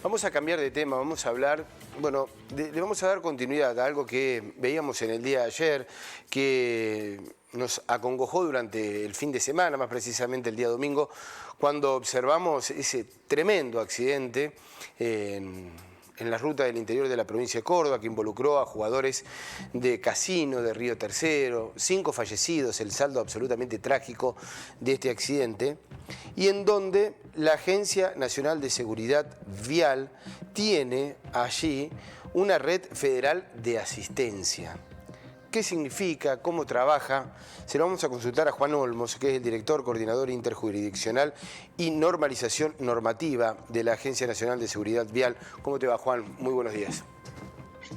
Vamos a cambiar de tema, vamos a hablar, bueno, le vamos a dar continuidad a algo que veíamos en el día de ayer, que nos acongojó durante el fin de semana, más precisamente el día domingo, cuando observamos ese tremendo accidente en la ruta del interior de la provincia de Córdoba, que involucró a jugadores de casino, de Río Tercero, 5 fallecidos, el saldo absolutamente trágico de este accidente, y en donde la Agencia Nacional de Seguridad Vial tiene allí una red federal de asistencia. ¿Qué significa? ¿Cómo trabaja? Se lo vamos a consultar a Juan Olmos, que es el director, coordinador interjurisdiccional y normalización normativa de la Agencia Nacional de Seguridad Vial. ¿Cómo te va, Juan? Muy buenos días.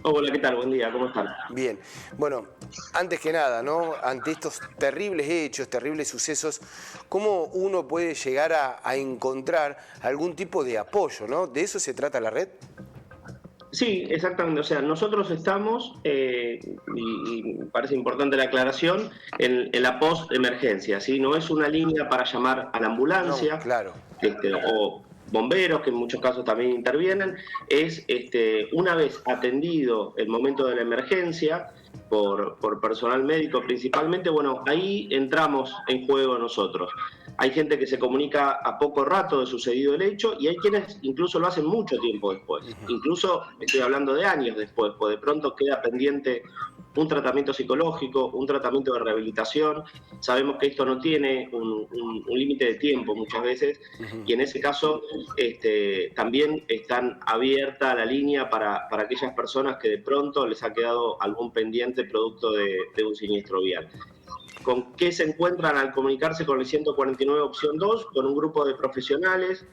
Hola, ¿qué tal? Buen día, ¿cómo están? Bien. Bueno, antes que nada, ¿no? Ante estos terribles hechos, terribles sucesos, ¿cómo uno puede llegar a encontrar algún tipo de apoyo, ¿no? ¿De eso se trata la red? Sí, exactamente. O sea, nosotros estamos, y parece importante la aclaración, en la post-emergencia, ¿sí? No es una línea para llamar a la ambulancia, no, claro. O bomberos, que en muchos casos también intervienen. Es una vez atendido el momento de la emergencia, por personal médico principalmente, bueno, ahí entramos en juego nosotros. Hay gente que se comunica a poco rato de sucedido el hecho y hay quienes incluso lo hacen mucho tiempo después. Incluso estoy hablando de años después, pues de pronto queda pendiente un tratamiento psicológico, un tratamiento de rehabilitación. Sabemos que esto no tiene un límite de tiempo muchas veces y en ese caso también están abierta la línea para aquellas personas que de pronto les ha quedado algún pendiente producto de un siniestro vial. ¿Con qué se encuentran al comunicarse con el 149 opción 2? Con un grupo de profesionales,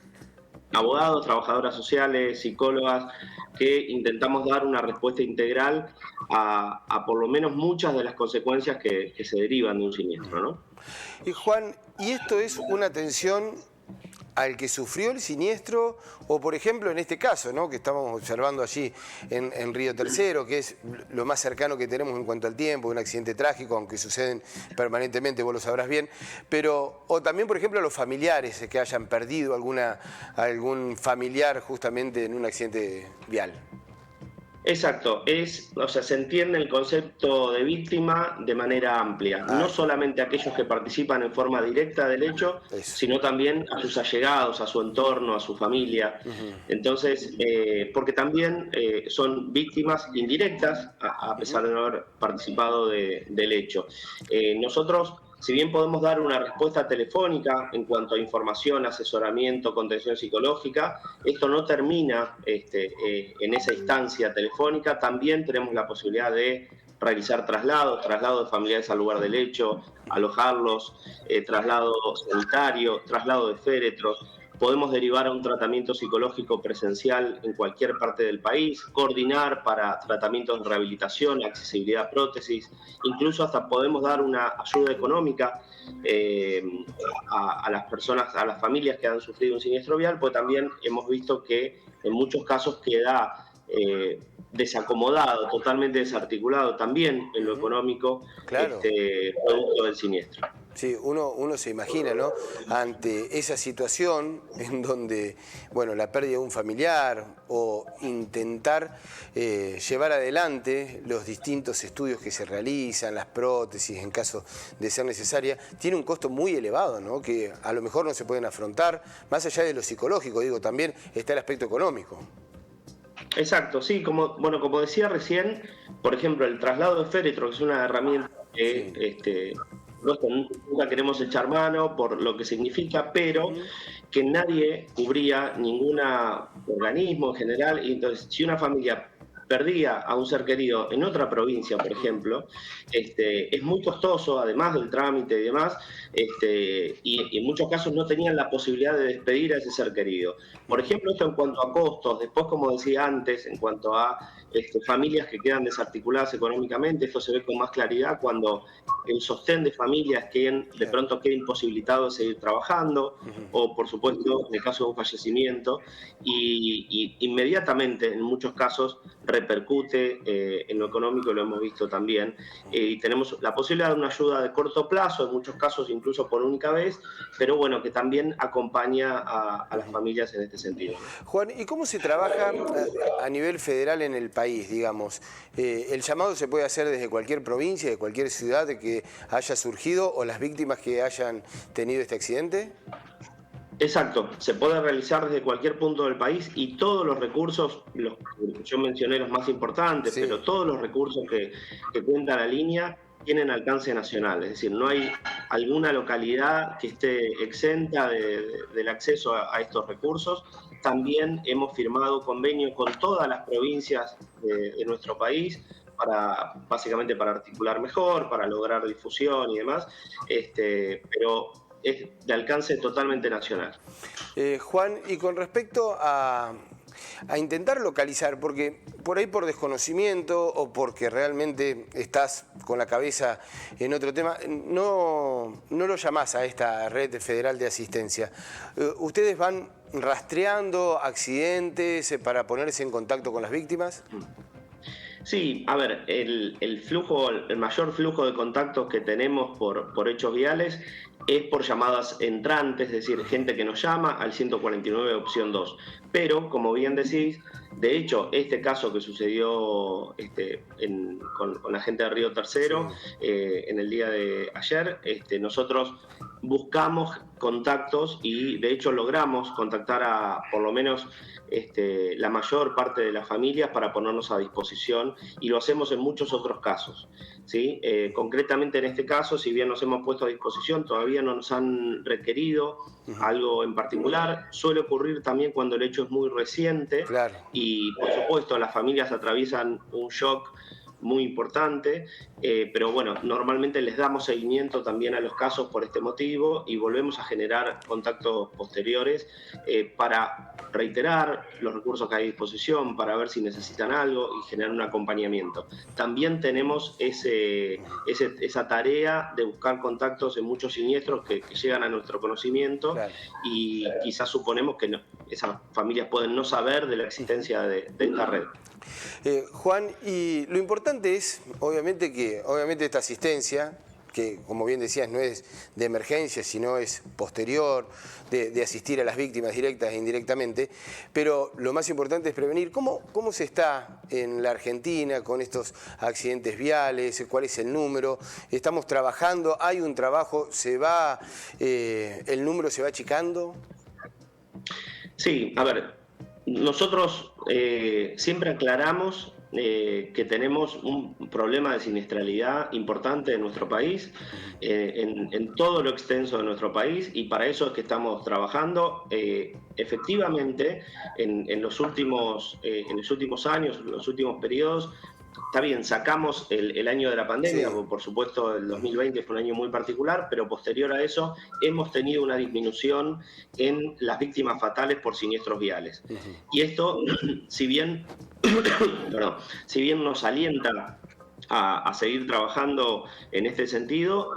abogados, trabajadoras sociales, psicólogas, que intentamos dar una respuesta integral a por lo menos muchas de las consecuencias que se derivan de un siniestro, ¿no? Y Juan, ¿y esto es una atención al que sufrió el siniestro, o por ejemplo en este caso, ¿no?, que estamos observando allí en Río Tercero, que es lo más cercano que tenemos en cuanto al tiempo, un accidente trágico, aunque suceden permanentemente, vos lo sabrás bien, pero o también por ejemplo a los familiares que hayan perdido algún familiar justamente en un accidente vial? Exacto, o sea, se entiende el concepto de víctima de manera amplia, no solamente aquellos que participan en forma directa del hecho, sino también a sus allegados, a su entorno, a su familia. Entonces, porque también son víctimas indirectas, a pesar de no haber participado del hecho. Nosotros, si bien podemos dar una respuesta telefónica en cuanto a información, asesoramiento, contención psicológica, esto no termina en esa instancia telefónica. También tenemos la posibilidad de realizar traslados de familiares al lugar del hecho, alojarlos, traslado sanitario, traslado de féretros. Podemos derivar a un tratamiento psicológico presencial en cualquier parte del país, coordinar para tratamientos de rehabilitación, accesibilidad a prótesis, incluso hasta podemos dar una ayuda económica a las personas, a las familias que han sufrido un siniestro vial, pues también hemos visto que en muchos casos queda desacomodado, totalmente desarticulado también en lo económico, claro, producto del siniestro. Sí, uno se imagina, ¿no?, ante esa situación en donde, bueno, la pérdida de un familiar o intentar llevar adelante los distintos estudios que se realizan, las prótesis en caso de ser necesaria, tiene un costo muy elevado, ¿no?, que a lo mejor no se pueden afrontar, más allá de lo psicológico, digo, también está el aspecto económico. Exacto, sí, como decía recién, por ejemplo, el traslado de féretro, que es una herramienta que nunca queremos echar mano por lo que significa, pero que nadie cubría ningún organismo en general, y entonces si una familia perdía a un ser querido en otra provincia, por ejemplo, es muy costoso, además del trámite y demás, y en muchos casos no tenían la posibilidad de despedir a ese ser querido. Por ejemplo, esto en cuanto a costos, después, como decía antes, en cuanto a familias que quedan desarticuladas económicamente, esto se ve con más claridad cuando el sostén de familias que de pronto queda imposibilitado de seguir trabajando, o por supuesto en el caso de un fallecimiento, y inmediatamente en muchos casos repercute en lo económico, lo hemos visto también, y tenemos la posibilidad de una ayuda de corto plazo, en muchos casos incluso por única vez, pero bueno, que también acompaña a las familias en este sentido. Juan, ¿y cómo se trabaja a nivel federal en el país, digamos? ¿El llamado se puede hacer desde cualquier provincia, de cualquier ciudad de que haya surgido o las víctimas que hayan tenido este accidente? Exacto, se puede realizar desde cualquier punto del país y todos los recursos, yo mencioné los más importantes, Sí. pero todos los recursos que cuenta la línea tienen alcance nacional, es decir, no hay alguna localidad que esté exenta del acceso a estos recursos. También hemos firmado convenios con todas las provincias de nuestro país, básicamente para articular mejor, para lograr difusión y demás, pero es de alcance totalmente nacional. Juan, y con respecto a intentar localizar, porque por ahí por desconocimiento o porque realmente estás con la cabeza en otro tema, no lo llamás a esta red federal de asistencia. ¿Ustedes van rastreando accidentes para ponerse en contacto con las víctimas? Sí, a ver, el mayor flujo de contactos que tenemos por hechos viales es por llamadas entrantes, es decir, gente que nos llama al 149 opción 2. Pero, como bien decís, de hecho, este caso que sucedió con la gente de Río Tercero, sí, en el día de ayer, nosotros buscamos contactos y de hecho logramos contactar a por lo menos la mayor parte de las familias para ponernos a disposición, y lo hacemos en muchos otros casos, ¿sí? Concretamente en este caso, si bien nos hemos puesto a disposición, todavía no nos han requerido algo en particular. Suele ocurrir también cuando el hecho es muy reciente, claro, y por supuesto las familias atraviesan un shock muy importante, pero bueno, normalmente les damos seguimiento también a los casos por este motivo y volvemos a generar contactos posteriores para reiterar los recursos que hay a disposición, para ver si necesitan algo y generar un acompañamiento. También tenemos esa tarea de buscar contactos en muchos siniestros que llegan a nuestro conocimiento, claro, y quizás suponemos que esas familias pueden no saber de la existencia de esta red. Juan, y lo importante es, obviamente esta asistencia, que como bien decías no es de emergencia, sino es posterior, de asistir a las víctimas directas e indirectamente, pero lo más importante es prevenir. ¿Cómo se está en la Argentina con estos accidentes viales? ¿Cuál es el número? ¿Estamos trabajando? ¿Hay un trabajo? ¿El número se va achicando? Sí, a ver, nosotros siempre aclaramos que tenemos un problema de siniestralidad importante en nuestro país, en todo lo extenso de nuestro país, y para eso es que estamos trabajando. Efectivamente, en los últimos años, en los últimos periodos, está bien, sacamos el año de la pandemia, sí, por supuesto el 2020 fue un año muy particular, pero posterior a eso hemos tenido una disminución en las víctimas fatales por siniestros viales. Y esto, si bien nos alienta a seguir trabajando en este sentido,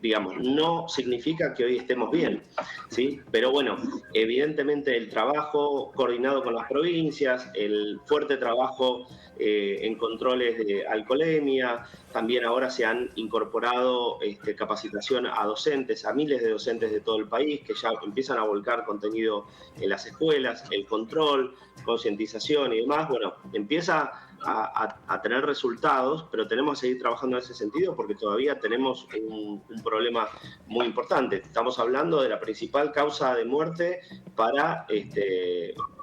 digamos, no significa que hoy estemos bien, ¿sí? Pero bueno, evidentemente el trabajo coordinado con las provincias, el fuerte trabajo en controles de alcoholemia, también ahora se han incorporado capacitación a docentes, a miles de docentes de todo el país que ya empiezan a volcar contenido en las escuelas, el control, concientización y demás. Bueno, empieza a tener resultados, pero tenemos que seguir trabajando en ese sentido porque todavía tenemos un problema muy importante. Estamos hablando de la principal causa de muerte para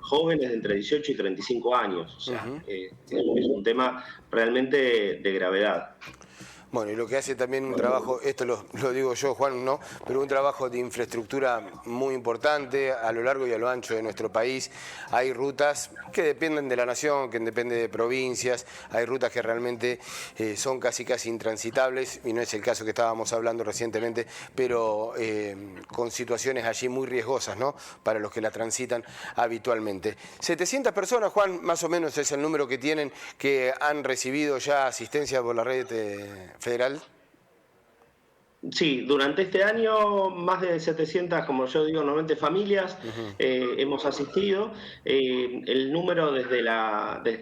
jóvenes de entre 18 y 35 años. O sea, es un tema realmente de gravedad. Bueno, y lo que hace también un trabajo, esto lo digo yo, Juan, no, pero un trabajo de infraestructura muy importante a lo largo y a lo ancho de nuestro país. Hay rutas que dependen de la nación, que dependen de provincias, hay rutas que realmente son casi intransitables, y no es el caso que estábamos hablando recientemente, pero con situaciones allí muy riesgosas, ¿no?, para los que la transitan habitualmente. 700 personas, Juan, más o menos es el número que tienen, que han recibido ya asistencia por la red federal. Sí, durante este año más de 700, como yo digo, 90 familias hemos asistido. El número desde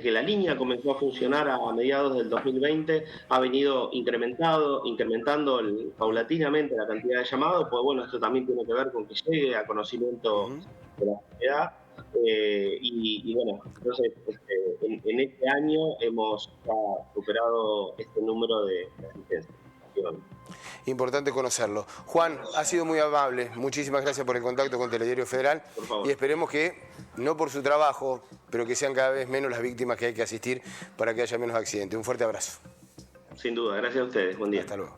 que la línea comenzó a funcionar a mediados del 2020 ha venido incrementando paulatinamente la cantidad de llamados, pues bueno, esto también tiene que ver con que llegue a conocimiento de la sociedad. Y bueno, entonces en este año hemos superado este número de asistencia. Importante conocerlo. Juan, ha sido muy amable. Muchísimas gracias por el contacto con Telediario Federal. Por favor. Y esperemos que, no por su trabajo, pero que sean cada vez menos las víctimas que hay que asistir para que haya menos accidentes. Un fuerte abrazo. Sin duda. Gracias a ustedes. Buen día. Hasta luego.